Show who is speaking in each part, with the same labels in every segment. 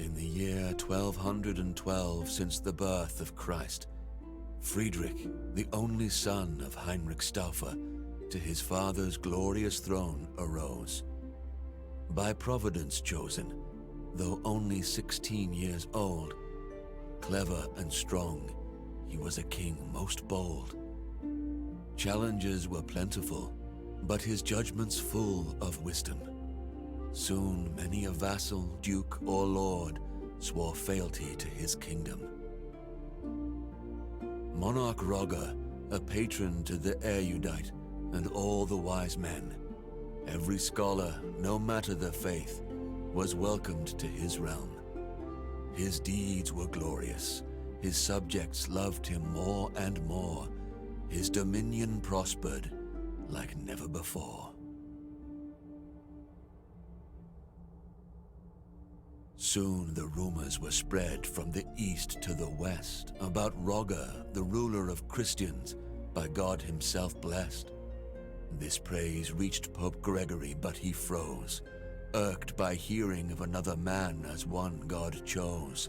Speaker 1: In the year 1212 since the birth of Christ, Friedrich, the only son of Heinrich Stauffer, to his father's glorious throne arose. By Providence chosen, though only 16 years old, clever and strong, he was a king most bold. Challenges were plentiful, but his judgments full of wisdom. Soon many a vassal, duke, or lord swore fealty to his kingdom. Monarch Roger, a patron to the erudite and all the wise men, every scholar, no matter their faith, was welcomed to his realm. His deeds were glorious, his subjects loved him more and more, his dominion prospered like never before. Soon the rumors were spread from the east to the west about Roger, the ruler of Christians, by God himself blessed. This praise reached Pope Gregory, but he froze, irked by hearing of another man as one God chose.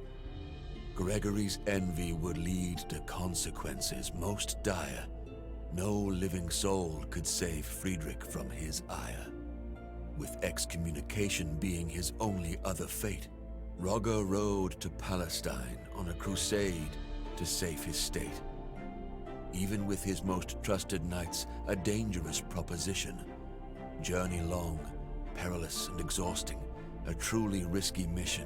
Speaker 1: Gregory's envy would lead to consequences most dire. No living soul could save Friedrich from his ire. With excommunication being his only other fate, Roger rode to Palestine on a crusade to save his state. Even with his most trusted knights, a dangerous proposition. Journey long, perilous and exhausting, a truly risky mission.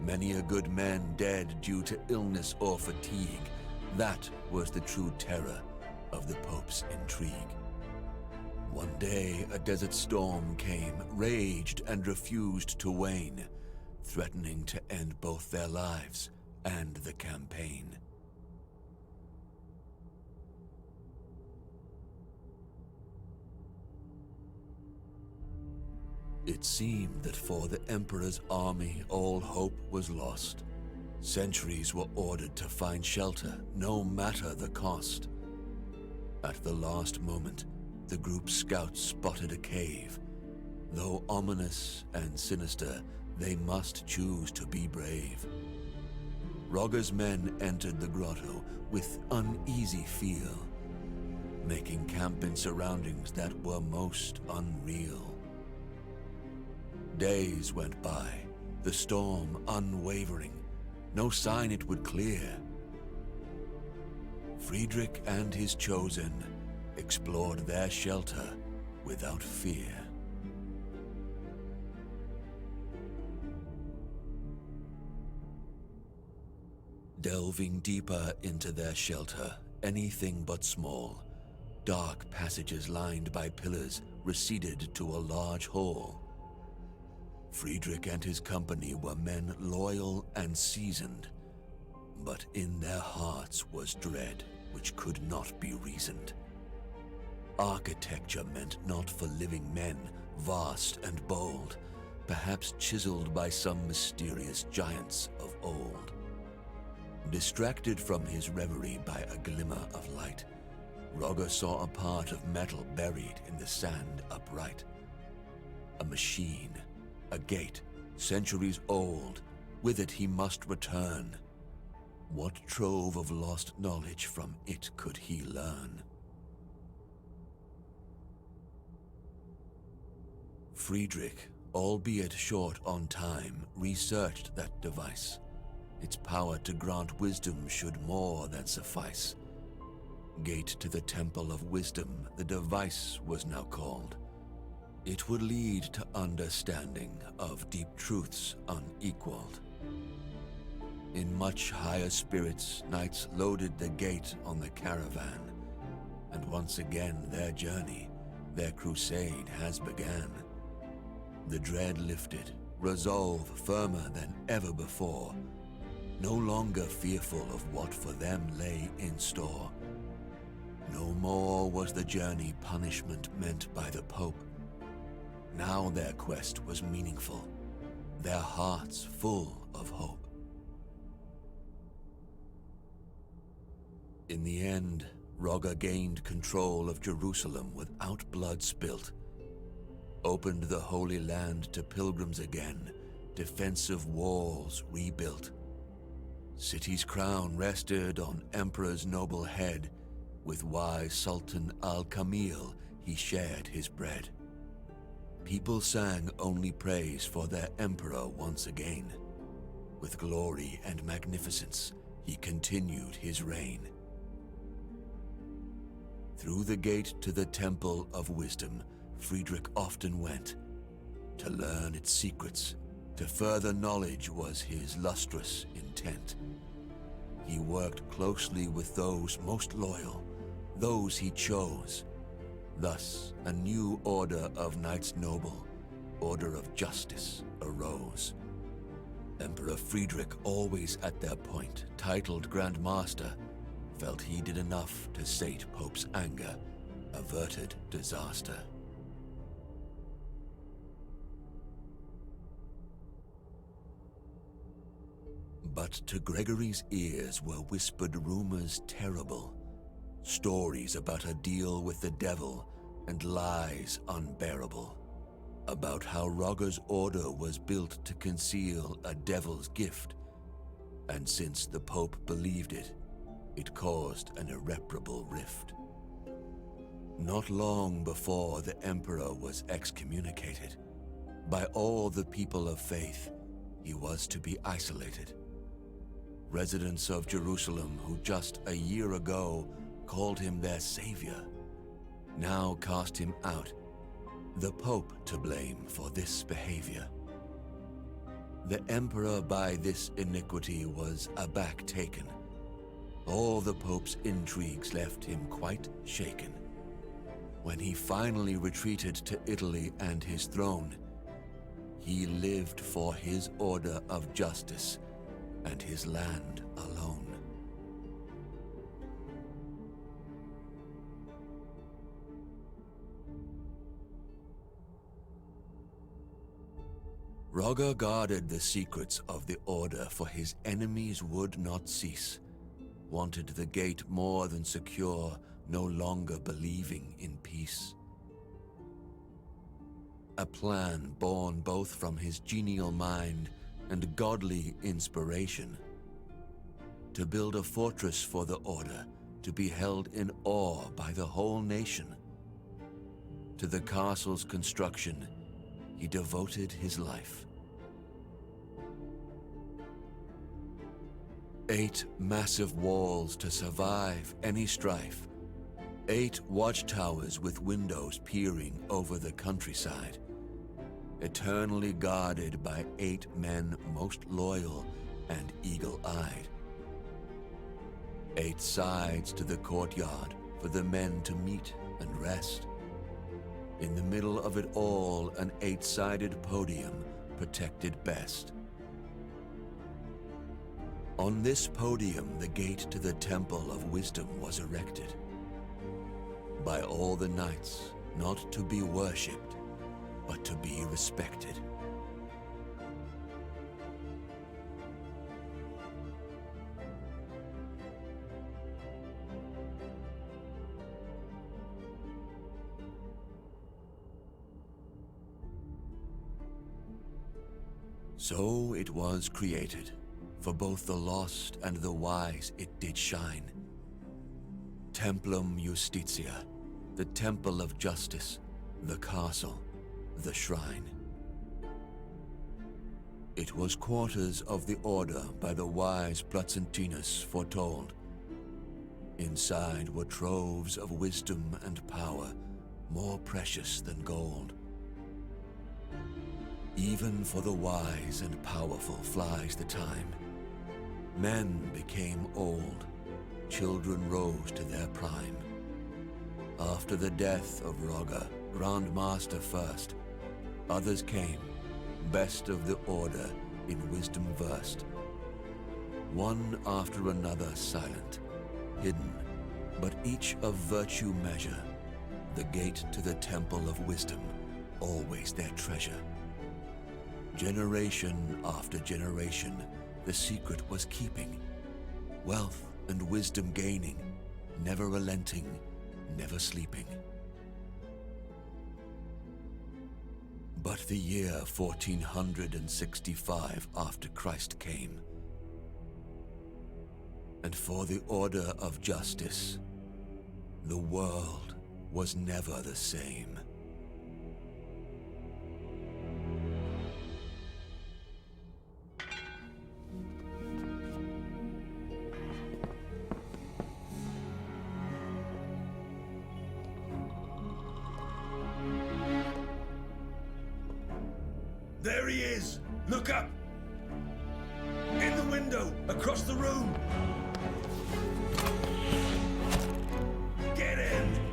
Speaker 1: Many a good man dead due to illness or fatigue. That was the true terror of the Pope's intrigue. One day a desert storm came, raged and refused to wane, threatening to end both their lives and the campaign. It seemed that for the Emperor's army all hope was lost. Centuries were ordered to find shelter, no matter the cost. At the last moment, the group's scouts spotted a cave. Though ominous and sinister, they must choose to be brave. Roger's men entered the grotto with uneasy feel, making camp in surroundings that were most unreal. Days went by, the storm unwavering, no sign it would clear. Friedrich and his chosen explored their shelter without fear. Delving deeper into their shelter, anything but small, dark passages lined by pillars receded to a large hall. Friedrich and his company were men loyal and seasoned, but in their hearts was dread which could not be reasoned. Architecture meant not for living men, vast and bold, perhaps chiseled by some mysterious giants of old. Distracted from his reverie by a glimmer of light, Roger saw a part of metal buried in the sand upright. A machine, a gate, centuries old, with it he must return. What trove of lost knowledge from it could he learn? Friedrich, albeit short on time, researched that device. Its power to grant wisdom should more than suffice. Gate to the Temple of Wisdom, the device was now called. It would lead to understanding of deep truths unequaled. In much higher spirits, knights loaded the gate on the caravan, and once again their journey, their crusade has began. The dread lifted, resolve firmer than ever before, no longer fearful of what for them lay in store. No more was the journey punishment meant by the Pope. Now their quest was meaningful, their hearts full of hope. In the end, Roger gained control of Jerusalem without blood spilt, opened the Holy Land to pilgrims again, defensive walls rebuilt. City's crown rested on emperor's noble head. With wise Sultan al-Kamil he shared his bread. People sang only praise for their emperor once again. With glory and magnificence he continued his reign. Through the gate to the Temple of Wisdom, Friedrich often went. To learn its secrets, to further knowledge was his lustrous intent. He worked closely with those most loyal, those he chose. Thus, a new order of knights noble, order of justice, arose. Emperor Friedrich, always at their point, titled Grand Master, felt he did enough to sate Pope's anger, averted disaster. But to Gregory's ears were whispered rumors terrible, stories about a deal with the devil and lies unbearable, about how Rogger's order was built to conceal a devil's gift, and since the Pope believed it, it caused an irreparable rift. Not long before the Emperor was excommunicated, by all the people of faith, he was to be isolated. Residents of Jerusalem, who just a year ago called him their savior, now cast him out, the Pope to blame for this behavior. The Emperor by this iniquity was aback taken. All the Pope's intrigues left him quite shaken. When he finally retreated to Italy and his throne, he lived for his order of justice and his land alone. Rogger guarded the secrets of the order, for his enemies would not cease. Wanted the gate more than secure, no longer believing in peace. A plan born both from his genial mind and godly inspiration, to build a fortress for the order, to be held in awe by the whole nation. To the castle's construction, he devoted his life. 8 massive walls to survive any strife, 8 watchtowers with windows peering over the countryside, eternally guarded by 8 men most loyal and eagle-eyed. 8 sides to the courtyard for the men to meet and rest. In the middle of it all, an 8-sided podium protected best. On this podium, the gate to the Temple of Wisdom was erected. By all the knights, not to be worshipped, but to be respected. So it was created, for both the lost and the wise it did shine. Templum Justitia, the temple of justice, the castle, the shrine. It was quarters of the order by the wise Placentinus foretold. Inside were troves of wisdom and power, more precious than gold. Even for the wise and powerful flies the time. Men became old, children rose to their prime. After the death of Rogger, Grand Master first, others came, best of the order, in wisdom versed. One after another silent, hidden, but each of virtue measure, the gate to the temple of wisdom, always their treasure. Generation after generation, the secret was keeping, wealth and wisdom gaining, never relenting, never sleeping. But the year 1465 after Christ came, and for the order of justice, the world was never the same.
Speaker 2: There he is! Look up! In the window, across the room! Get in!